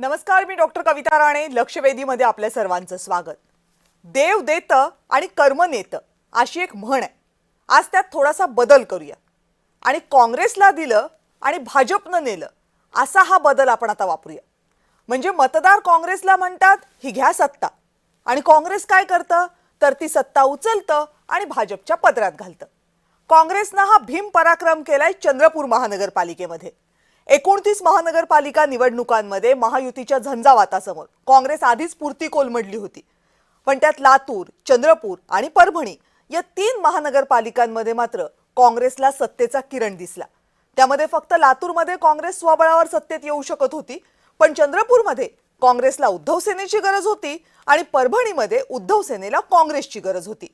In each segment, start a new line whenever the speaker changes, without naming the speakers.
नमस्कार, मी डॉक्टर कविता राणे. लक्षवेधीमध्ये आपल्या सर्वांचं स्वागत. देव देतं आणि कर्म नेतं अशी एक म्हण आहे. आज त्यात थोडासा बदल करूया आणि काँग्रेसला दिलं आणि भाजपनं नेलं असा हा बदल आपण आता वापरूया. म्हणजे मतदार काँग्रेसला म्हणतात ही घ्या सत्ता, आणि काँग्रेस काय करतं तर ती सत्ता उचलतं आणि भाजपच्या पदरात घालतं. काँग्रेसनं हा भीम पराक्रम केलाय चंद्रपूर महानगरपालिकेमध्ये. 29 महानगरपालिका निवडणुकांमध्ये महायुतीच्या झंझावातासमोर काँग्रेस आधीच पुरती कोलमडली होती. पण त्यात लातूर, चंद्रपूर आणि परभणी या 3 महानगरपालिकांमध्ये मात्र काँग्रेसला सत्तेचा किरण दिसला. त्यामध्ये फक्त लातूरमध्ये काँग्रेस स्वबळावर सत्तेत येऊ शकत होती, पण चंद्रपूरमध्ये काँग्रेसला उद्धव सेनेची गरज होती आणि परभणीमध्ये उद्धव सेनेला काँग्रेसची गरज होती.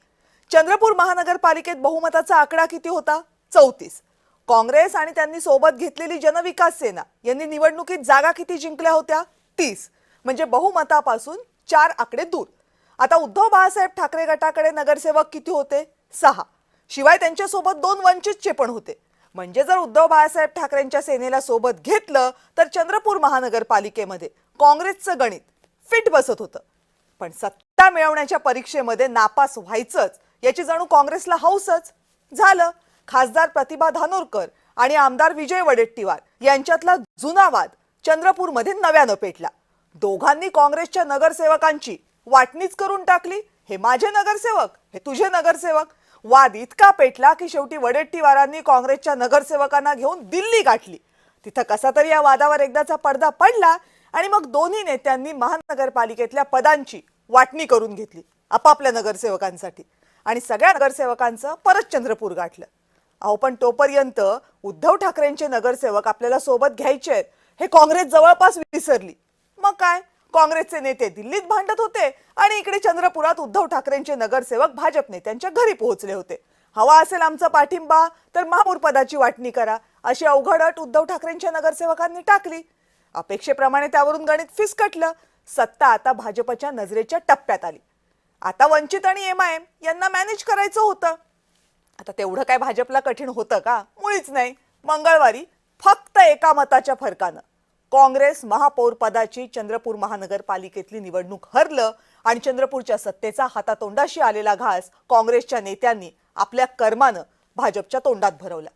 चंद्रपूर महानगरपालिकेत बहुमताचा आकडा किती होता? 34. काँग्रेस आणि त्यांनी सोबत घेतलेली जनविकास सेना यांनी निवडणुकीत जागा किती जिंकल्या होत्या? 30. म्हणजे बहुमतापासून 4 आकडे दूर. आता उद्धव बाळासाहेब ठाकरे गटाकडे नगरसेवक किती होते? 6. शिवाय त्यांच्यासोबत 2 वंचितचे पण होते. म्हणजे जर उद्धव बाळासाहेब ठाकरेंच्या सेनेला सोबत घेतलं तर चंद्रपूर महानगरपालिकेमध्ये काँग्रेसचं गणित फिट बसत होतं. पण सत्ता मिळवण्याच्या परीक्षेमध्ये नापास व्हायचंच याची जणू काँग्रेसला हौसच. झालं. खासदार प्रतिभा धानोरकर आणि आमदार विजय वडेट्टीवार यांच्यातला जुना वाद चंद्रपूरमध्ये नव्यानं पेटला. दोघांनी काँग्रेसच्या नगरसेवकांची वाटणीच करून टाकली. हे माझे नगरसेवक, हे तुझे नगरसेवक. वाद इतका पेटला की शेवटी वडेट्टीवारांनी काँग्रेसच्या नगरसेवकांना घेऊन दिल्ली गाठली. तिथं कसा तरी या वादावर एकदाचा पडदा पडला आणि मग दोन्ही नेत्यांनी महानगरपालिकेतल्या पदांची वाटणी करून घेतली आपापल्या नगरसेवकांसाठी आणि सगळ्या नगरसेवकांचं परत चंद्रपूर गाठलं. अहो, पण तोपर्यंत उद्धव ठाकरेंचे नगरसेवक आपल्याला सोबत घ्यायचे आहेत हे काँग्रेस जवळपास विसरली. मग काय, काँग्रेसचे नेते दिल्लीत भांडत होते आणि इकडे चंद्रपुरात उद्धव ठाकरेंचे नगरसेवक भाजप नेत्यांच्या घरी पोहोचले होते. हवा असेल आमचा पाठिंबा तर महापौर पदाची वाटणी करा अशी अवघड अट उद्धव ठाकरेंच्या नगरसेवकांनी टाकली. अपेक्षेप्रमाणे त्यावरून गणित फिसकटलं. सत्ता आता भाजपच्या नजरेच्या टप्प्यात आली. आता वंचित आणि MIM यांना मॅनेज करायचं होतं. आता तेवढं काय भाजपला कठीण होतं का? मुळीच नाही. मंगळवारी फक्त एका मताच्या फरकानं काँग्रेस महापौर पदाची चंद्रपूर महानगरपालिकेतली निवडणूक हरलं आणि चंद्रपूरच्या सत्तेचा हातातोंडाशी आलेला घास काँग्रेसच्या नेत्यांनी आपल्या कर्मानं भाजपच्या तोंडात भरवला.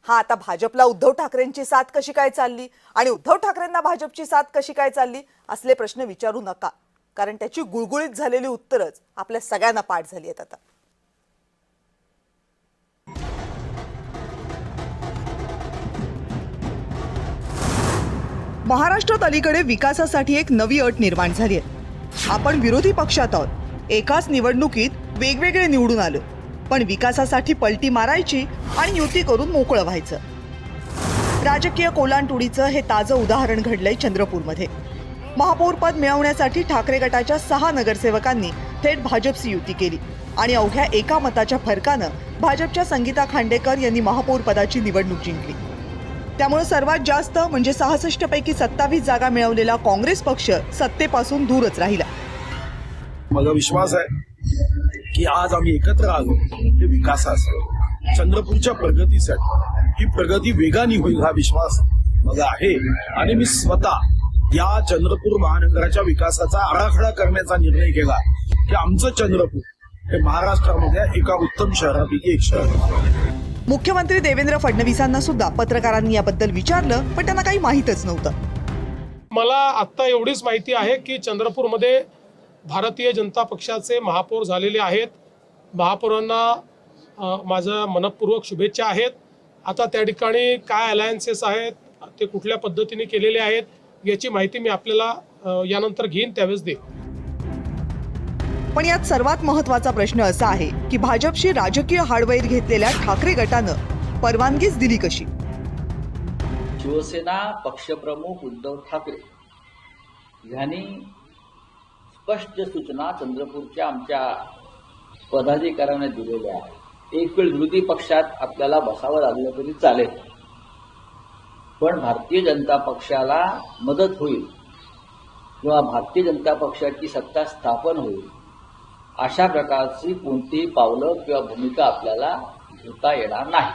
हा, आता भाजपला उद्धव ठाकरेंची साथ कशी काय चालली आणि उद्धव ठाकरेंना भाजपची साथ कशी काय चालली असले प्रश्न विचारू नका, कारण त्याची गुळगुळीत झालेली उत्तरच आपल्या सगळ्यांना पाठ झाली आहेत. आता महाराष्ट्रात अलीकडे विकासासाठी एक नवी अट निर्माण झाली आहे. आपण विरोधी पक्षात आहोत, एकाच निवडणुकीत वेगवेगळे निवडून आलो, पण विकासासाठी पलटी मारायची आणि युती करून मोकळं व्हायचं. राजकीय कोलांटुडीचं हे ताजं उदाहरण घडलंय चंद्रपूरमध्ये. महापौर पद मिळवण्यासाठी ठाकरे गटाच्या 6 नगरसेवकांनी थेट भाजपशी युती केली आणि अवघ्या एका मताच्या फरकानं भाजपच्या संगीता खांडेकर यांनी महापौर पदाची निवडणूक जिंकली. त्यामुळे सर्वात जास्त म्हणजे 66 पैकी 27 जागा मिळवलेला काँग्रेस पक्ष सत्तेपासून दूरच राहिला.
मला विश्वास आहे की आज आम्ही एकत्र आलो हे विकासासाठी, चंद्रपूरच्या प्रगतीसाठी. ही प्रगती वेगाने होईल हा विश्वास मला आहे आणि मी स्वतः या चंद्रपूर महानगराच्या विकासाचा आराखडा करण्याचा निर्णय केला की आमचं चंद्रपूर हे महाराष्ट्रामध्ये एका उत्तम शहरापैकी एक शहर.
मुख्यमंत्री देवेंद्र फडणवीसांना सुद्धा पत्रकारांनी याबद्दल विचारलं, पण त्यांना काही माहीतच नव्हतं.
मला आत्ता एवढीच माहिती आहे की चंद्रपूरमध्ये भारतीय जनता पक्षाचे महापौर झालेले आहेत. महापौरांना माझा मनपूर्वक शुभेच्छा आहेत. आता त्या ठिकाणी काय अलायन्सेस आहेत, ते कुठल्या पद्धतीने केलेले आहेत याची माहिती मी आपल्याला यानंतर घेईन, त्यावेळेस देईन.
पण यात सर्वात महत्त्वाचा प्रश्न असा आहे की भाजपशी राजकीय हाडवैर घेतलेल्या ठाकरे गटानं परवानगीच दिली कशी?
शिवसेना पक्षप्रमुख उद्धव ठाकरे यांनी स्पष्ट सूचना चंद्रपूरच्या आमच्या पदाधिकाऱ्यांना दिलेल्या आहेत. एक वेळ विरोधी पक्षात आपल्याला बसावं लागलं तरी चालेल, पण भारतीय जनता पक्षाला मदत होईल किंवा भारतीय जनता पक्षाची सत्ता स्थापन होईल अशा प्रकारची कोणतीही पावलं किंवा भूमिका आपल्याला घेता येणार नाही.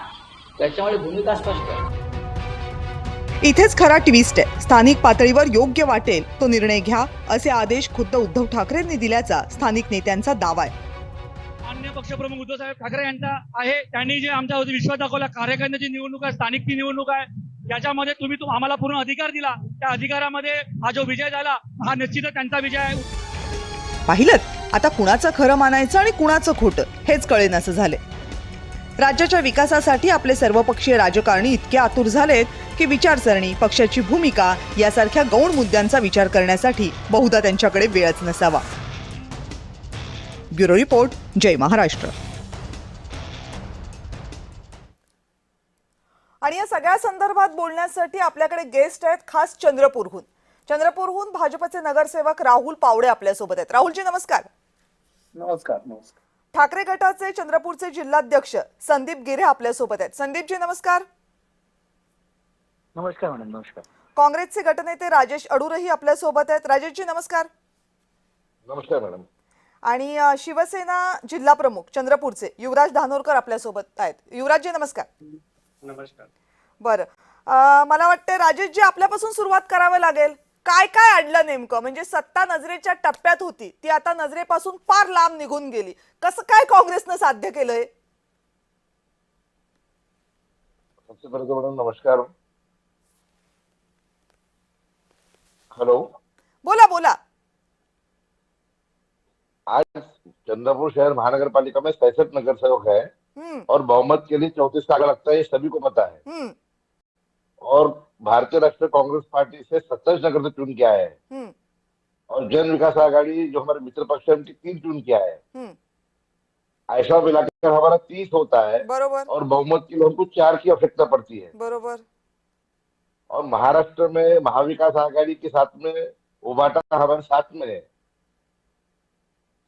त्याच्यामुळे भूमिका स्पष्ट आहे.
इथेच खरा ट्विस्ट आहे. स्थानिक पातळीवर योग्य वाटेल तो निर्णय घ्या असे आदेश खुद्द उद्धव ठाकरेंनी दिल्याचा स्थानिक नेत्यांचा दावा आहे.
माननीय पक्षप्रमुख उद्धवसाहेब ठाकरे यांचा आहे. त्यांनी जे आमच्यावरती विश्वास दाखवला, कार्यकर्त्यांची निवडणूक आहे, स्थानिक ती निवडणूक आहे, याच्यामध्ये तुम्ही आम्हाला पूर्ण अधिकार दिला. त्या अधिकारामध्ये हा जो विजय झाला हा निश्चितच त्यांचा विजय आहे.
पाहिलं आता कुणाचं खरं मानायचं आणि कुणाचं खोटं हेच कळेनासं झाले. राज्याच्या विकासासाठी आपले सर्वपक्षीय राजकारणी इतके आतुर झालेत की विचारसरणी, पक्षाची भूमिका यासारख्या गौण मुद्द्यांचा विचार करण्यासाठी बहुधा त्यांच्याकडे वेळच नसावा. ब्युरो रिपोर्ट, जय महाराष्ट्र. आणि या सगळ्या संदर्भात बोलण्यासाठी आपल्याकडे गेस्ट आहेत खास चंद्रपूरहून भाजपचे नगरसेवक राहुल पावडे आपल्यासोबत आहेत. राहुलजी नमस्कार.
नमस्कार. नमस्कार.
ठाकरे गटाचे चंद्रपूरचे जिल्हाध्यक्ष संदीप गिरे आपल्यासोबत आहेत. संदीपजी नमस्कार.
नमस्कार मॅडम. नमस्कार.
काँग्रेसचे गटनेते राजेश अडूरही आपल्यासोबत आहेत. राजेशजी नमस्कार.
नमस्कार मॅडम.
आणि शिवसेना जिल्हा प्रमुख चंद्रपूरचे युवराज धानोरकर आपल्यासोबत आहेत. युवराजजी नमस्कार.
नमस्कार.
बरं, मला वाटतं राजेशजी आपल्यापासून सुरुवात करावी लागेल. काय काय अडलं नेमकं? म्हणजे सत्ता नजरेच्या टप्प्यात होती, ती आता नजरेपासून फार लांब निघून गेली. कसं काय काँग्रेसनं साध्य केलंय?
सबसे पहले तो मॅडम नमस्कार. हेलो,
बोला.
आज चंद्रपुर शहर महानगर पालिका में 67 नगर सेवक है और बहुमत के लिए 34 का आंकड़ा लगता है, ये सभी को पता है. और भारतीय राष्ट्रीय कांग्रेस पार्टी से 27 नगर से चुन किया है और जन विकास आघाड़ी जो हमारे मित्र पक्ष है उनकी 3 चुन किया है. ऐसा मिलाकर हमारा 30 होता है.
बरोबर.
और बहुमत के लिए हमको 4 की आवश्यकता पड़ती है.
बरोबर.
और महाराष्ट्र में महाविकास आघाड़ी के साथ में उबाटा हमारे साथ में है.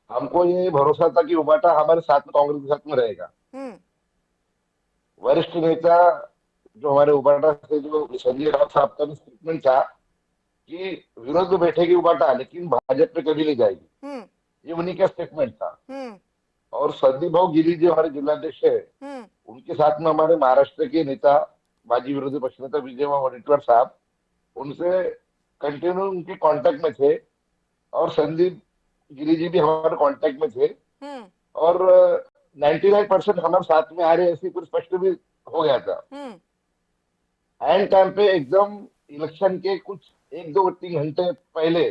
हमको ये भरोसा था कि उबाटा हमारे साथ में कांग्रेस के साथ में रहेगा. वरिष्ठ नेता जो हमारे उबाटा से जो संजय राउत साहब का स्टेटमेंट था कि विरोध में बैठेगी उबाटा लेकिन भाजपा पे कभी नहीं जाएगी, ये उन्हीं का स्टेटमेंट था. और संदीप भाऊ गिरी जो हमारे जिलाध्यक्ष है उनके साथ में हमारे महाराष्ट्र के नेता माजी विरोधी पक्ष नेता विजय वडेट्टीवार साहब, उनसे कंटिन्यू उनके कांटेक्ट में थे और संदीप गिरी जी भी हमारे कांटेक्ट में थे. और 99% हमारे साथ में आ रहे ऐसी कुछ स्पष्ट भी हो गया था. एंड टाइम पे एकदम इलेक्शन के कुछ 1-2-3 घंटे पहले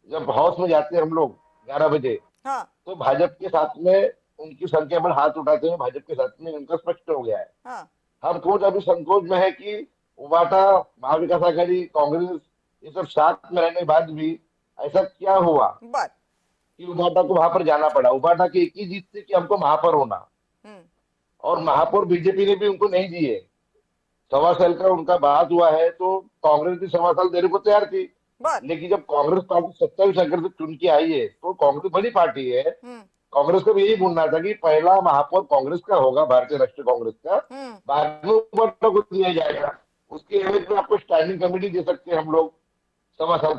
जब हाउस में जाते हैं हम लोग 11 बजे, तो भाजपा के साथ में उनकी संख्या पर हाथ उठाते हुए भाजपा के साथ में उनका स्पष्ट हो गया है. हम खुद अभी संकोच में है कि उबाटा, महाविकास आघाड़ी, कांग्रेस ये सब साथ में रहने के बाद भी ऐसा क्या हुआ कि उबाटा को वहां पर जाना पड़ा. उबाटा की एक ही जीत थी कि हमको महापौर होना, और महापौर बीजेपी ने भी उनको नहीं दिए. 1.25 साल का उनका बात हुआ है तो कांग्रेस भी 1.25 साल देने को तैयार थी. लेकिन जब कांग्रेस पार्टी 27 नगर से चुन के आई है तो कांग्रेस बड़ी पार्टी है. कांग्रेस को भी यही बोलना था कि पहला महापौर कांग्रेस का होगा, भारतीय राष्ट्रीय कांग्रेस का, बाद में उबाटा को दिया जाएगा. उसके एवज में आपको स्टैंडिंग कमेटी दे सकते हैं हम लोग 1.25 साल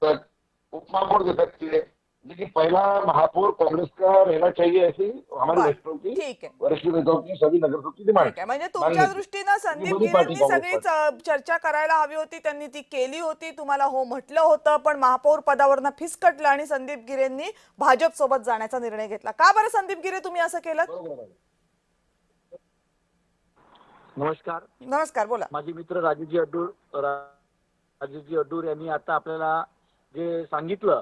तक, उपमहापौर दे सकते हैं, लेकिन पहला महापौर कांग्रेस का रहना चाहिए, ऐसी हमारे राष्ट्रों की वरिष्ठ नेताओं की सभी नगरसेवक की डिमांड है.
म्हणजे तुमच्या दृष्टीनं संदीप गिरेंनी सगळीच चर्चा करायला हवी होती, त्यांनी ती केली होती, तुम्हाला हो म्हटलं होतं, पण महापौर पदावरनं फिसकटलं आणि संदीप गिरेंनी भाजप सोबत जाण्याचा निर्णय घेतला. का बरं संदीप गिरे तुम्ही असं केलं?
नमस्कार.
बोला.
माझे मित्र राजेशजी अड्डूर यांनी आता आपल्याला जे सांगितलं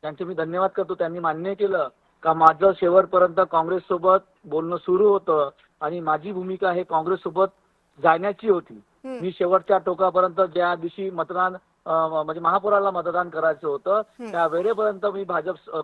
त्यांचे मी धन्यवाद करतो. त्यांनी मान्य केलं का माझं शेवटपर्यंत काँग्रेस सोबत बोलणं सुरू होतं आणि माझी भूमिका हे काँग्रेस सोबत जाण्याची होती. मी शेवटच्या टोकापर्यंत ज्या दिवशी मतदान म्हणजे महापौराला मतदान करायचं होतं त्या वेळेपर्यंत मी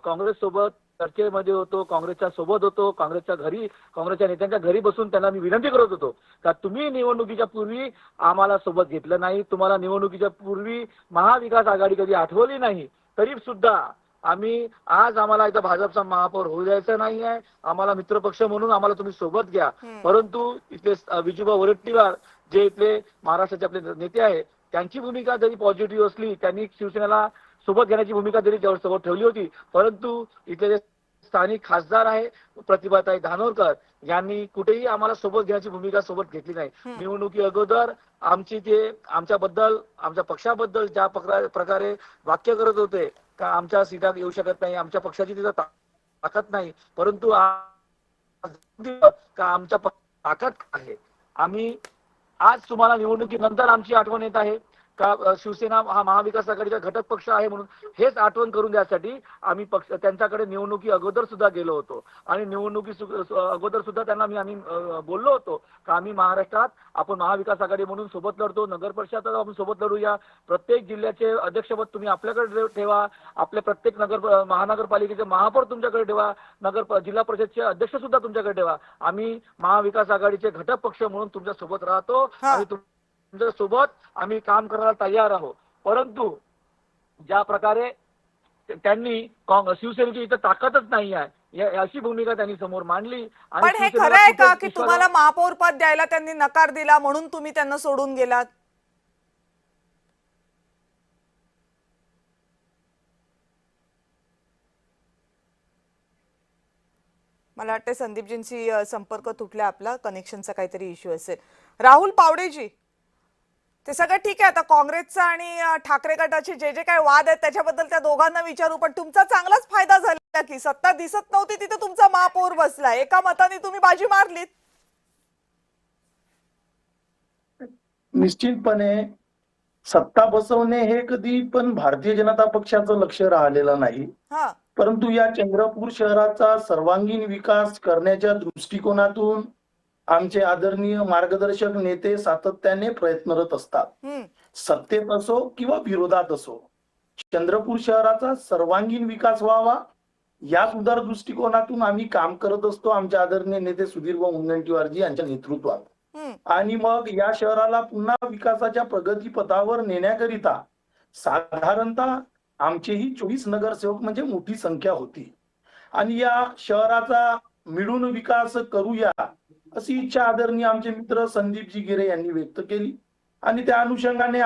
काँग्रेस सोबत चर्चेमध्ये होतो, काँग्रेसच्या सोबत होतो, काँग्रेसच्या नेत्यांच्या घरी बसून त्यांना मी विनंती करत होतो का तुम्ही निवडणुकीच्या पूर्वी आम्हाला सोबत घेतलं नाही, तुम्हाला निवडणुकीच्या पूर्वी महाविकास आघाडी कधी आठवली नाही, तरी सुद्धा आम्हाला इथं भाजपचा महापौर होऊ द्यायचा नाही आहे, आम्हाला मित्रपक्ष म्हणून आम्हाला तुम्ही सोबत घ्या. परंतु इथले विजूभाऊ वडेट्टीवार जे इथले महाराष्ट्राचे आपले नेते आहेत त्यांची भूमिका जरी पॉझिटिव्ह असली, त्यांनी शिवसेनेला सोबत घेण्याची भूमिका जरी सोबत ठेवली होती, परंतु इथले स्थानिक खासदार आहे प्रतिभाताई धानोरकर यांनी कुठेही आम्हाला सोबत घेण्याची भूमिका सोबत घेतली नाही. निवडणुकी अगोदर आमची ते आमच्याबद्दल आमच्या पक्षाबद्दल ज्या प्रकारे वाक्य करत होते का आमच्या सीटा येऊ शकत नाही, आमच्या पक्षाची तिथं ताकद नाही, परंतु का आमच्या ताकद आहे. आम्ही आज तुम्हाला निवडणुकीनंतर आमची आठवण येत आहे का शिवसेना हा महाविकास आघाडीचा घटक पक्ष आहे म्हणून हेच आठवण करून द्यासाठी आम्ही पक्ष त्यांच्याकडे निवडणुकी अगोदर सुद्धा गेलो होतो आणि निवडणुकी अगोदर सुद्धा त्यांना आम्ही बोललो होतो का आम्ही महाराष्ट्रात आपण महाविकास आघाडी म्हणून सोबत लढतो, नगर परिषदात आपण सोबत लढूया, प्रत्येक जिल्ह्याचे अध्यक्षपद तुम्ही आपल्याकडे ठेवा, आपल्या प्रत्येक महानगरपालिकेचे महापौर तुमच्याकडे ठेवा, जिल्हा परिषदचे अध्यक्ष सुद्धा तुमच्याकडे ठेवा. आम्ही महाविकास आघाडीचे घटक पक्ष म्हणून तुमच्या सोबत राहतो आणि तुमच्या सोबत आम्ही काम करायला तयार आहोत. परंतु ज्या प्रकारे त्यांनी शिवसेनेची इथं ताकदच नाही आहे अशी भूमिका त्यांनी समोर मांडली.
पण हे खरं आहे का की तुम्हाला महापौर पद द्यायला त्यांनी नकार दिला म्हणून तुम्ही त्यांना सोडून गेलात? मला वाटतं संदीपजींशी संपर्क तुटला, आपला कनेक्शनचा काहीतरी इश्यू असेल. राहुल पावडेजी, ते सगळं ठीक आहे, आता काँग्रेसचा आणि ठाकरे गटाचे जे जे काही वाद आहेत त्याच्याबद्दल त्या दोघांना विचारू, पण तुमचा चांगलाच फायदा झाला की सत्ता दिसत नव्हती तिथे तुमचा महापौर बसला, एका मताने तुम्ही बाजी मारलीत.
निश्चितपणे सत्ता बसवणे हे कधी पण भारतीय जनता पक्षाचं लक्ष राहिलेलं नाही, परंतु या चंद्रपूर शहराचा सर्वांगीण विकास करण्याच्या दृष्टिकोनातून आमचे आदरणीय मार्गदर्शक नेते सातत्याने प्रयत्नरत असतात. सत्तेत असो किंवा विरोधात असो, चंद्रपूर शहराचा सर्वांगीण विकास व्हावा या सुधार दृष्टिकोनातून आम्ही काम करत असतो आमचे आदरणीय नेते सुधीर भाऊ मुनगंटीवारजी यांच्या नेतृत्वात. आणि मग या शहराला पुन्हा विकासाच्या प्रगतीपथावर नेण्याकरिता साधारणतः आमचेही 24 नगरसेवक म्हणजे मोठी संख्या होती आणि या शहराचा मिळून विकास करूया अशी इच्छा आदरणीय आमचे मित्र संदीपजी गिरे यांनी व्यक्त केली. आणि त्या अनुषंगाने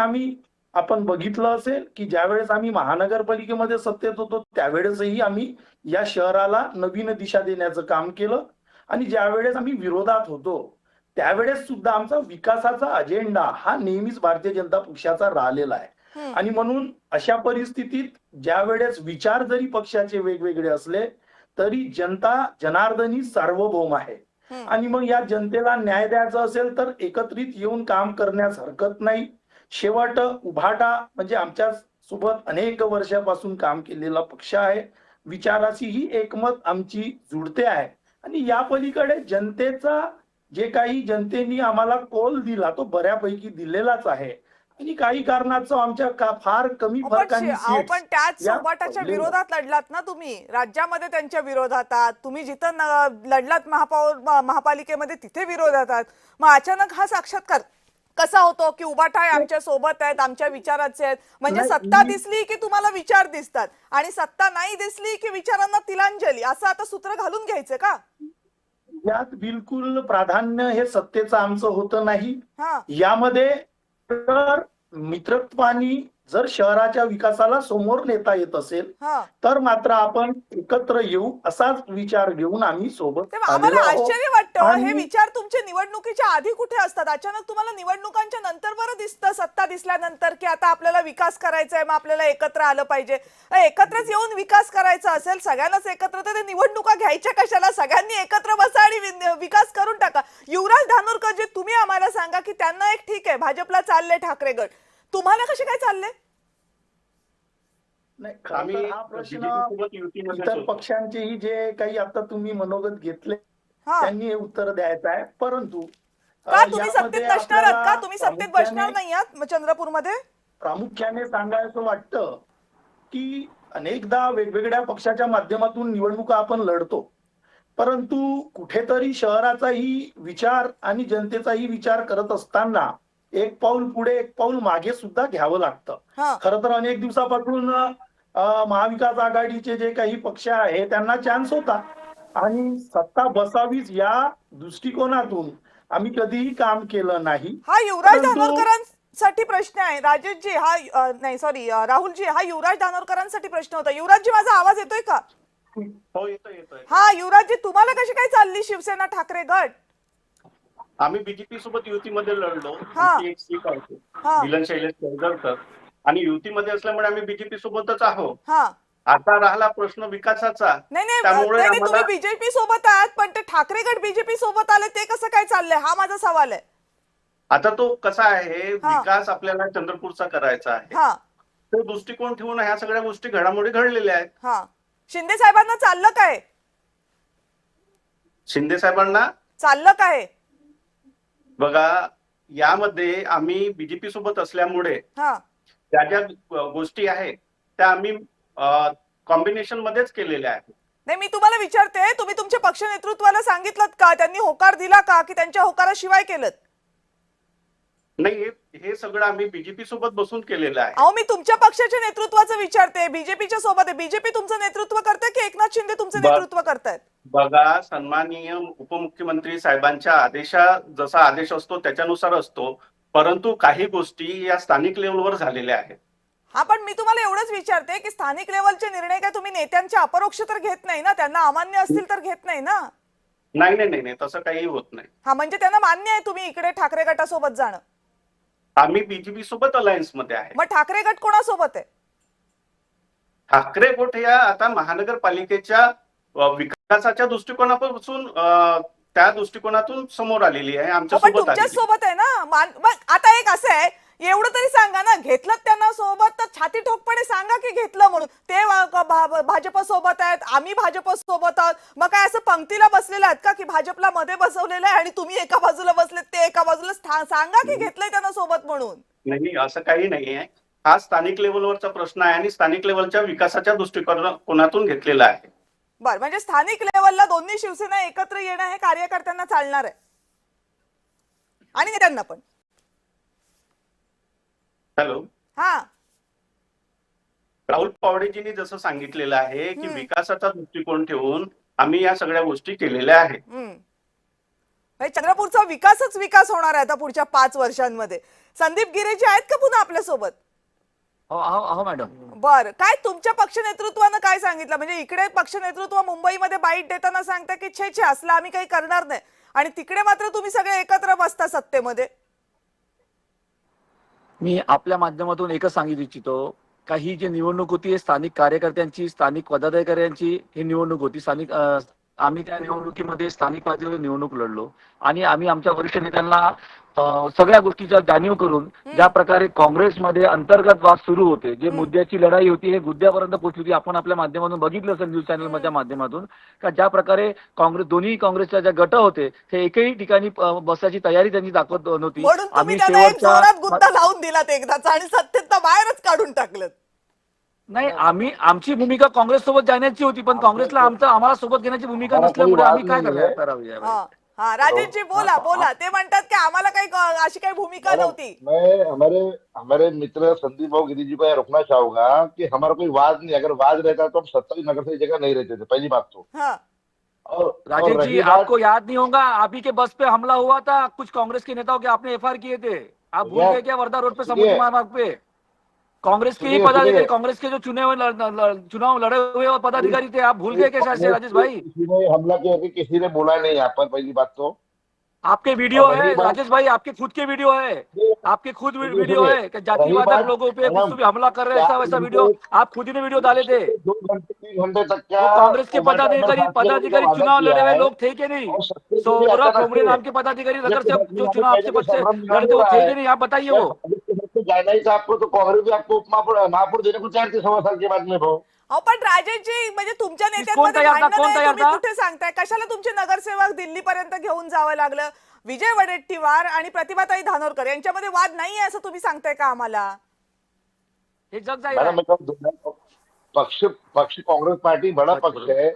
आपण बघितलं असेल की ज्यावेळेस आम्ही महानगरपालिकेमध्ये सत्तेत होतो त्यावेळेसही आम्ही या शहराला नवीन दिशा देण्याचं काम केलं आणि ज्यावेळेस आम्ही विरोधात होतो त्यावेळेस सुद्धा आमचा विकासाचा अजेंडा हा नेहमीच भारतीय जनता पक्षाचा राहिलेला आहे. आणि म्हणून अशा परिस्थितीत ज्यावेळेस विचार जरी पक्षाचे वेगवेगळे असले तरी जनता जनार्दनी सार्वभौम आहे आणि मग या जनतेला न्याय द्यायचा असेल तर एकत्रित येऊन काम करण्यास हरकत नाही. शेवट उभाटा म्हणजे आमच्या सोबत अनेक वर्षापासून काम केलेला पक्ष आहे, विचाराशीही एकमत आमची जुळते आहे आणि या पलीकडे जनतेचा जे काही जनतेने आम्हाला कौल दिला तो बऱ्यापैकी दिलेलाच आहे आणि काही कारणाचं आमच्या फार कमी फरकाने
पण त्याच उभाटाच्या विरोधात लढलात ना तुम्ही, राज्यामध्ये त्यांच्या विरोधात आहात, तुम्ही जिथं लढलात महापालिकेमध्ये तिथे विरोधात आहात. मग अचानक हा साक्षात्कार कसा होतो की उभाटा आमच्या सोबत आहेत, आमच्या विचाराचे आहेत? म्हणजे सत्ता दिसली की तुम्हाला विचार दिसतात आणि सत्ता नाही दिसली की विचारांना तिलांजली, असं आता सूत्र घालून घ्यायचं का?
यात बिलकुल प्राधान्य हे सत्तेचं आमचं होतं नाही. यामध्ये तर मित्रत्वानी जर शहराच्या विकासाला समोर नेता येत असेल तर मात्र आपण एकत्र येऊ असाच विचार घेऊन आम्ही सोबत.
आम्हाला आश्चर्य वाटतं हे विचार तुमचे निवडणुकीच्या आधी कुठे असतात, अचानक तुम्हाला निवडणुकांच्या नंतर बरं दिसतं, सत्ता दिसल्यानंतर की आता आपल्याला विकास करायचा आहे, मग आपल्याला एकत्र आलं पाहिजे. एकत्रच येऊन विकास करायचा असेल सगळ्यांनाच एकत्र तर निवडणुका घ्यायच्या कशाला? सगळ्यांनी एकत्र बसा आणि विकास करून टाका. युवराज धानोरकर जे तुम्ही आम्हाला सांगा की त्यांना एक ठीक आहे भाजपला चालले ठाकरे गट, तुम्हाला कसे काय चालले?
नाही, हा प्रश्न इतर पक्षांचेही जे काही आता तुम्ही मनोगत घेतले त्यांनी हे उत्तर द्यायचं आहे. परंतु
तुम्ही सत्तेत नसणार आहात का? तुम्ही सत्तेत बसणार नाही आहात चंद्रपूरमध्ये?
प्रामुख्याने सांगायचं वाटतं की अनेकदा वेगवेगळ्या पक्षाच्या माध्यमातून निवडणुका आपण लढतो, परंतु कुठेतरी शहराचाही विचार आणि जनतेचाही विचार करत असताना एक पाऊल पुढे एक पाऊल मागे सुद्धा घ्यावं लागतं. खरं तर अनेक दिवसापासून महाविकास आघाडीचे जे काही पक्ष आहे त्यांना चान्स होता आणि सत्ता बसावीच या दृष्टिकोनातून आम्ही कधीही काम केलं नाही.
हा युवराज धानोरकरांसाठी प्रश्न आहे. राजेशजी राहुलजी, हा युवराज धानोरकरांसाठी प्रश्न होता. युवराजजी, माझा आवाज येतोय का?
हो, येतोय.
हा युवराजजी, तुम्हाला कशी काय चालली शिवसेना ठाकरे गट?
आम्ही बीजेपी सोबत युतीमध्ये लढलो.
हा.
आमची एक सीट आहे
हा
मिलन शैलेश केळकर, आणि युतीमध्ये असल्यामुळे आम्ही बीजेपी सोबतच आहोत.
हा
आता राहिला प्रश्न विकासाचा,
नाही नाही
त्यामुळे
नाही, तुम्ही
आम्हाला
बीजेपी सोबत आहात, पण ते ठाकरे गट बीजेपी सोबत आले ते कसं काय चाललंय, हा माझा सवाल आहे.
आता तो कसा आहे, विकास आपल्याला चंद्रपूरचा करायचा आहे.
हा
तो दृष्टिकोन ठेवून ह्या सगळ्या गोष्टी घडामोडी घडलेल्या आहेत.
हा शिंदे साहेबांना चाललं काय?
शिंदे साहेबांना
चाललं काय?
बघा, यामध्ये आम्ही बीजेपी सोबत असल्यामुळे
हा
ज्या ज्या गोष्टी आहेत त्या आम्ही कॉम्बिनेशन मध्येच केलेल्या आहेत.
नाही, मी तुम्हाला विचारते, तुम्ही तुमच्या पक्ष नेतृत्वाला सांगितलं का, त्यांनी होकार दिला का, की त्यांच्या होकाराशिवाय केलं?
नाही, हे सगळं आम्ही बीजेपी सोबत बसून केलेलं आहे.
अहो, मी तुमच्या पक्षाच्या नेतृत्वाचं विचारते, बीजेपीच्या सोबत आहे. बीजेपी तुमचं नेतृत्व करते की एकनाथ शिंदे तुमचं नेतृत्व करतायत?
बघा, सन्माननीय उपमुख्यमंत्री साहेबांच्या जसा आदेश असतो त्याच्यानुसार असतो, परंतु काही गोष्टी या स्थानिक लेवलवर झालेल्या आहेत.
हा, पण मी तुम्हाला एवढंच विचारते की स्थानिक लेवलचे निर्णय काय तुम्ही नेत्यांच्या अपरोक्ष तर घेत नाही ना, त्यांना अमान्य असतील तर घेत नाही ना?
नाही, तसं काही होत नाही.
हा, म्हणजे त्यांना मान्य आहे तुम्ही इकडे ठाकरे गटासोबत जाणं?
आम्ही बीजेपी सोबत अलायन्स मध्ये आहे.
मग ठाकरे गट कोणासोबत आहे?
ठाकरे गट या आता महानगरपालिकेच्या विकासाच्या दृष्टिकोनापासून त्या दृष्टिकोनातून समोर आलेली आहे, आमच्या
पण
सोबत
तुमच्या
आलेली.
सोबत आहे ना. मग आता एक असं आहे, एवढं तरी सांगा ना, घेतलं त्यांना सोबत तर छाती ठोकपणे सांगा की घेतलं म्हणून. ते भाजप सोबत आहेत, आम्ही भाजप सोबत आहोत. मग काय असं पंक्तीला बसलेलं आहेत का की भाजपला मध्ये बसवलेलं आहे आणि तुम्ही एका बाजूला बसलेत ते एका बाजूला? सांगा की घेतलंय त्यांना सोबत म्हणून.
नाही, असं काही नाहीये. हा स्थानिक लेवलवरचा प्रश्न आहे आणि स्थानिक लेवलच्या विकासाच्या दृष्टिकोनातून घेतलेला आहे.
बर, म्हणजे स्थानिक लेवलला दोन्ही शिवसेना एकत्र येणं हे कार्यकर्त्यांना चालणार आहे आणि नेत्यांना पण.
हॅलो,
हा,
राहुल पावडेजींनी जसं सांगितलेलं आहे की विकासाचा दृष्टिकोन ठेवून आम्ही या सगळ्या गोष्टी केलेल्या आहेत.
चंद्रपूरचा विकासच विकास होणार आहे आता पुढच्या 5 वर्षांमध्ये. संदीप गिरेजी आहेत का पुन्हा आपल्या सोबत?
हो मॅडम.
बर, काय तुमच्या पक्ष नेतृत्वानं काय सांगितलं? म्हणजे इकडे पक्ष नेतृत्व मुंबईमध्ये बाईट देताना सांगता की छे असलं आम्ही काही करणार नाही, आणि तिकडे मात्र तुम्ही सगळे एकत्र बसता सत्तेमध्ये.
मी आपल्या माध्यमातून एकच सांगितू इच्छितो का ही जी निवडणूक होती हे स्थानिक कार्यकर्त्यांची, स्थानिक पदाधिकाऱ्यांची ही निवडणूक होती. आम्ही त्या निवडणुकीमध्ये स्थानिक पातळीवर निवडणूक लढलो आणि आम्ही आमच्या वरिष्ठ नेत्यांना सगळ्या गोष्टीचा जाणीव करून ज्या प्रकारे काँग्रेसमध्ये अंतर्गत वाद सुरू होते, जे मुद्द्याची लढाई होती हे मुद्द्यापर्यंत पोहोचली होती. आपण आपल्या माध्यमातून बघितलं असेल, न्यूज चॅनलच्या माध्यमातून, का ज्या प्रकारे दोन्ही काँग्रेसच्या ज्या गट होते हे एकही ठिकाणी बसायची तयारी त्यांनी दाखवत नव्हती.
म्हणून तुम्ही त्यांना एक जोरात गुद्दा लावून दिलात एकदाच आणि सत्तेत बाहेरच काढून टाकलं.
नाही, आमची भूमिका काँग्रेस सोबत जाण्याची होती, पण काँग्रेसला आम्हाला सोबत घेण्याची भूमिका नसल्यामुळे आम्ही काय करावी.
हा, राजेशजी बोला. ते म्हणतात की आम्हाला काही अशी काही भूमिका नव्हती.
मैं हमारे मित्र संदीप भाऊ गिरी जी को यह रोकना चाहूंगा कि हमारा कोई वाद नहीं, अगर वाद रहता तो हम 27 नगर से जगह नहीं रहते थे, पहली बात तो। और
राजेश जी, आपको याद नहीं होगा, आप ही के बस पे हमला हुआ था, कुछ कांग्रेस के नेताओं के आपने एफआईआर किए थे, आप भूल गए क्या? वर्धा रोड पे समुद्री मार्ग पे कांग्रेस के ही पदाधिकारी, कांग्रेस के जो चुनाव लड़े हुए पदाधिकारी थे, आप भूल गए क्या शायद से राजेश भाई?
किसी ने हमला किया कि किसी ने बोला नहीं यहाँ पर, पहली बात तो।
आपके वीडियो है राजेश भाई, आपके खुद के वीडियो है, आपके खुद वीडियो है कि जातिवादक लोगों पे कुछ भी हमला कर रहे हैं, ऐसा वैसा वीडियो आप खुद ही ने वीडियो डाले थे।
2 घंटे 3 घंटे तक क्या
कांग्रेस के पदाधिकारी चुनाव लड़े हुए लोग थे कि नहीं? सौरभ ठोंबरे नाम के पदाधिकारी नगर से जो चुनाव आपसे बच्चे लड़ते हुए थे कि नहीं? आप बताइए वो
जाना ही था आपको, तो कांग्रेस भी आपको महापौर देने को तैयार थी 1.25 साल के बाद में। भाऊ
पण राजेशजी, म्हणजे तुमच्या नेत्यांमध्ये भांडण आहे, तुम्ही कुठे सांगताय? कशाला तुमचे नगरसेवक दिल्लीपर्यंत घेऊन जावं लागलं? विजय वडेट्टीवार आणि प्रतिभाताई धानोरकर यांच्यामध्ये वाद नाहीये असं तुम्ही सांगताय का आम्हाला?
हे जग जाहीर
पक्ष कांग्रेस पार्टी बड़ा पक्ष है,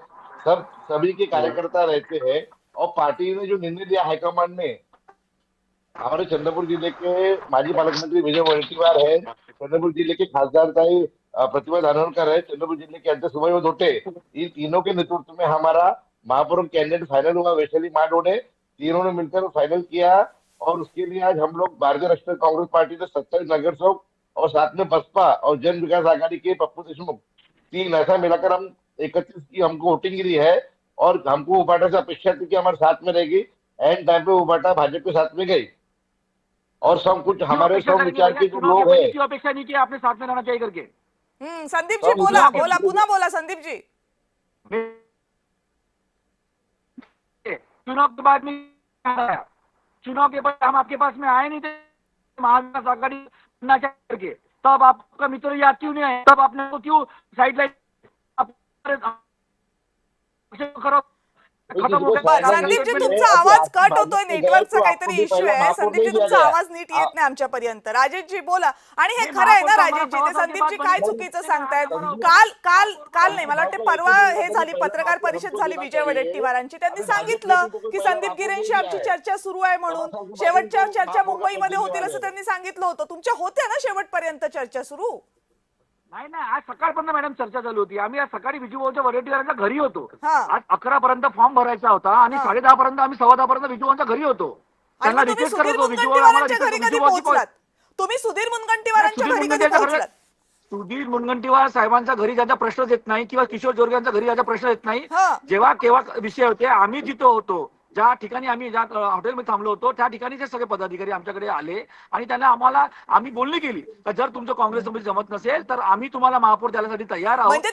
सभी के कार्यकर्ता रहते हैं, और पार्टी ने जो निर्णय लिया हाईकमांड ने, हमारे चंद्रपुर जिले के माजी पालकमंत्री विजय वडेट्टीवार है, चंद्रपुर जिले के खासदार ताई प्रतिभा धानोरकर है, चंद्रपुर जिले के अध्यक्ष सुभाष धोटे, इन तीनों के नेतृत्व में हमारा महापौर कैंडिडेट फाइनल हुआ। वैशाली माडोने, तीनों ने मिलकर फाइनल किया, और उसके लिए आज हम लोग भारतीय राष्ट्रीय कांग्रेस पार्टी के 27 नगरसेवक और साथ में बसपा और जन विकास आघाड़ी के पप्पू देशमुख, 3 ऐसा मिलाकर हम 31 की हमको वोटिंग गिरी है और हमको उबाटा से अपेक्षा थी कि हमारे साथ में रहेगी। एंड टाइम पे उबाटा भाजपा के साथ में गई और सब कुछ हमारे सब विचार के जो लोग हैं।
क्यों अपेक्षा नहीं की आपने साथ में रहना चाहिए करके?
संदीप जी बोला पुन्हा बोला संदीप जी।
चुनाव के बाद में आया, चुनाव के बाद हम आपके पास में आए नहीं थे महाविकास आघाड़ी करना करके, तब आपका मित्र याद क्यों नहीं आया? तब आपने को क्यों साइडलाइन
संदीप जी तुमचा आवाज कट होतोय, नेटवर्कचा काहीतरी इश्यू आहे। संदीप जी तुमचा आवाज नीट येत नाही आमच्यापर्यंत। राजेश जी बोला। आणि हे खरं आहे ना राजेश जी, ते संदीप जी काय चुकीचं सांगतायत? काल काल काल नाही, मला वाटतं परवा हे झाली पत्रकार परिषद झाली विजय वडेट्टीवारांची, त्यांनी सांगितलं की संदीप गिरेंशी आमची चर्चा सुरू आहे म्हणून। शेवटच्या चर्चा मुंबईमध्ये होतील असं त्यांनी सांगितलं होतं। तुमच्या होत्या ना शेवटपर्यंत चर्चा सुरू?
नाही ना, आज सकाळपर्यंत मॅडम चर्चा चालू होती। आम्ही आज सकाळी विजूभाऊच्या वडेट्टीवारांच्या घरी होतो। आज 11 पर्यंत फॉर्म भरायचा होता आणि 10:30 पर्यंत आम्ही 11:15 पर्यंत विजूभाऊच्या घरी होतो। त्यांना रिक्वेस्ट करत होतो विजूभाऊ आम्हाला
तुम्ही सुधीर मुनगंटीवारांच्या घरी कधी पोहोचलात?
सुधीर मुनगंटीवार साहेबांच्या घरी ज्यांचा प्रश्न येत नाही किंवा किशोर जोरगेंच्या घरी ज्यांचा प्रश्न येत नाही, जेव्हा केव्हा विषय होते, आम्ही जिथं होतो, ज्या ठिकाणी आम्ही ज्या हॉटेलमध्ये थांबलो होतो त्या ठिकाणी जे सगळे पदाधिकारी आमच्याकडे आले आणि त्यांना आम्ही बोलणी केली की जर तुमचं काँग्रेसमध्ये जमत नसेल तर आम्ही तुम्हाला महापौर द्यायसाठी तयार आहोत।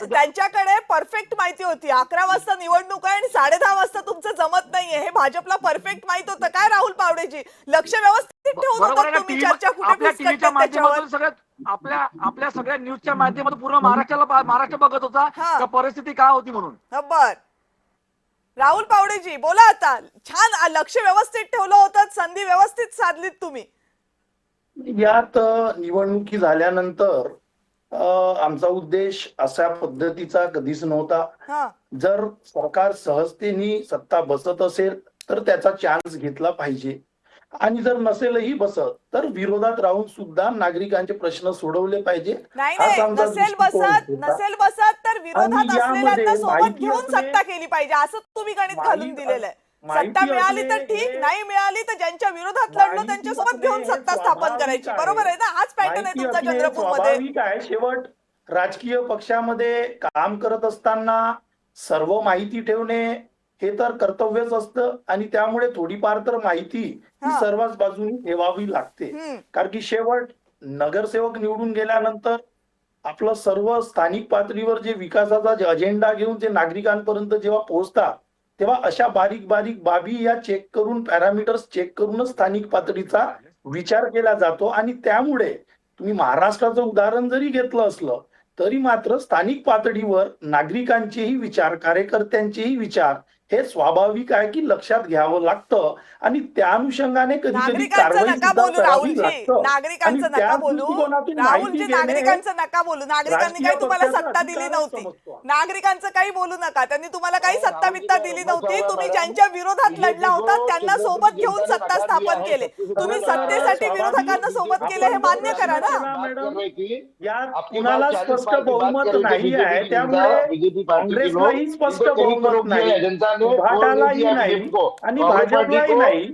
त्यांच्याकडे परफेक्ट माहिती होती 11 वाजता निवडणूक आहे आणि 10:30 वाजता तुमचं जमत नाहीये, हे भाजपला परफेक्ट माहित होतं काय राहुल पावडेजी? लक्ष व्यवस्थित ठेवून होतं तुम्ही, चर्चा कुठे
टीव्हीच्या माध्यमातून सगळ्यात आपल्या सगळ्या न्यूजच्या माध्यमातून पूर्ण महाराष्ट्र बघत होता का परिस्थिती काय होती म्हणून।
बर राहुल पावडेजी बोला आता। छान लक्ष व्यवस्थित ठेवलं होतं, संधी व्यवस्थित साधलीत तुम्ही।
यात निवडणुकी झाल्यानंतर आमचा उद्देश अशा पद्धतीचा कधीच नव्हता। जर सरकार सहजतेने सत्ता बसत असेल तर त्याचा चान्स घेतला पाहिजे आणि जर नसेलही बसत तर विरोधात राहून सुद्धा नागरिकांचे प्रश्न सोडवले पाहिजे।
नसेल बसत तर विरोधात असलेल्यांना सोबत घेऊन सत्ता केली पाहिजे असं तुम्ही गणित घालून दिलेलं आहे। सत्ता मिळाली तर ठीक, नाही मिळाली तर ज्यांच्या विरोधात लढलो त्यांच्या सोबत घेऊन सत्ता स्थापन करायची। बरोबर आहे ना? हाच पॅटर्न आहे तुमचा चंद्रपूरमध्ये।
शेवट राजकीय पक्षामध्ये काम करत असताना सर्व माहिती ठेवणे हे तर कर्तव्यच असतं आणि त्यामुळे थोडीफार तर माहिती ही सर्वच बाजूनी ठेवावी लागते। कारण की शेवट नगरसेवक निवडून गेल्यानंतर आपलं सर्व स्थानिक पातळीवर जे विकासाचा अजेंडा घेऊन जे नागरिकांपर्यंत जेव्हा पोहोचतात तेव्हा अशा बारीक बारीक बाबी या चेक करून, पॅरामीटर्स चेक करूनच स्थानिक पातळीचा विचार केला जातो आणि त्यामुळे तुम्ही महाराष्ट्राचं उदाहरण जरी घेतलं असलं तरी मात्र स्थानिक पातळीवर नागरिकांचेही विचार, कार्यकर्त्यांचेही विचार हे स्वाभाविक आहे की लक्षात घ्यावं लागतं आणि त्या अनुषंगाने कधी कधी
नागरिकांचं नका बोलू राहुलजी, नागरिकांचं नका बोलू राहुलजी, नागरिकांचं नका बोलू। नागरिकांनी काही तुम्हाला सत्ता दिली नव्हती, नागरिकांचं काही बोलू नका। त्यांनी तुम्हाला काही सत्ता बित्ता दिली नव्हती। तुम्ही ज्यांच्या विरोधात लढला होता त्यांना सोबत घेऊन सत्ता स्थापन केले। तुम्ही सत्तेसाठी विरोधकांना सोबत केले हे मान्य करा ना।
कुणाला स्पष्ट बहुमत नाही आहे त्यामुळे काँग्रेसलाही स्पष्ट बहुमत नाही, उभाटालाही नाही आणि भाजपलाही नाही।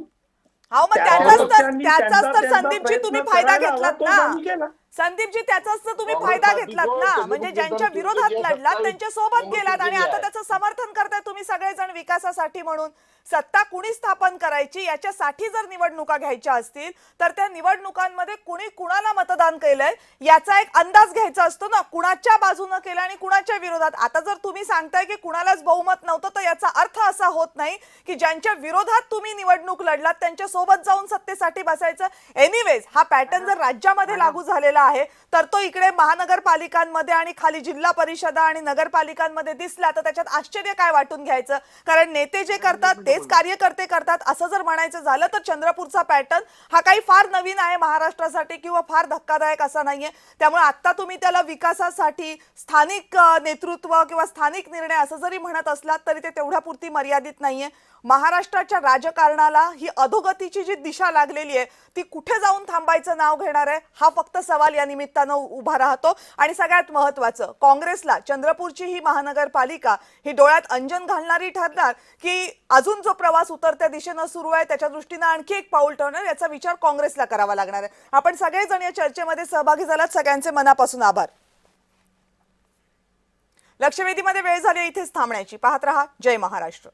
त्याचाच तर संदीपजी तुम्ही फायदा घेतलात ना। संदीपजी त्याचाच तर तुम्ही फायदा घेतलात ना, म्हणजे ज्यांच्या विरोधात लढलात त्यांच्या सोबत गेलात आणि आता त्याचं समर्थन करताय तुम्ही सगळेजण विकासासाठी म्हणून। सत्ता कुणी स्थापन करायची याच्यासाठी जर निवडणुका घ्यायच्या असतील तर त्या निवडणुकांमध्ये कुणी कुणाला मतदान केलंय याचा एक अंदाज घ्यायचा असतो ना, कुणाच्या बाजूने केलं आणि कुणाच्या विरोधात। आता जर तुम्ही सांगताय की कुणालाच बहुमत नव्हतं तर याचा अर्थ असा होत नाही की ज्यांच्या विरोधात तुम्ही निवडणूक लढलात त्यांच्या सोबत जाऊन सत्तेसाठी बसायचं। एनिवेज हा पॅटर्न जर राज्यामध्ये लागू झालेला आहे तर तो इकडे महानगरपालिकांमध्ये आणि खाली जिल्हा परिषदा आणि नगरपालिकांमध्ये दिसला तर त्याच्यात आश्चर्य काय वाटून घ्यायचं? कारण नेते जे करतात तेच कार्यकर्ते करतात असं जर म्हणायचं झालं तर चंद्रपूरचा पॅटर्न हा काही फार नवीन आहे महाराष्ट्रासाठी किंवा फार धक्कादायक असा नाहीये। त्यामुळे आता तुम्ही त्याला विकासासाठी स्थानिक नेतृत्व किंवा स्थानिक निर्णय असं जरी म्हणत असलात तरी ते तेवढ्यापुरती मर्यादित नाहीये। महाराष्ट्राच्या राजकारणाला ही अधोगतीची जी दिशा लागलेली आहे ती कुठे जाऊन थांबायचं नाव घेणार आहे हा फक्त सवाल या निमित्तानं उभा राहतो। आणि सगळ्यात महत्त्वाचं, काँग्रेसला चंद्रपूरची ही महानगरपालिका ही डोळ्यात अंजन घालणारी ठरणार की अजून जो प्रवास उतरत्या दिशेनं सुरू आहे त्याच्या दृष्टीनं आणखी एक पाऊल ठेवणार याचा विचार काँग्रेसला करावा लागणार आहे। आपण सगळेजण या चर्चेमध्ये सहभागी झालात, सगळ्यांचे मनापासून आभार। लक्षवेधीमध्ये वेळ झाली इथेच थांबण्याची. पाहत रहा जय महाराष्ट्र.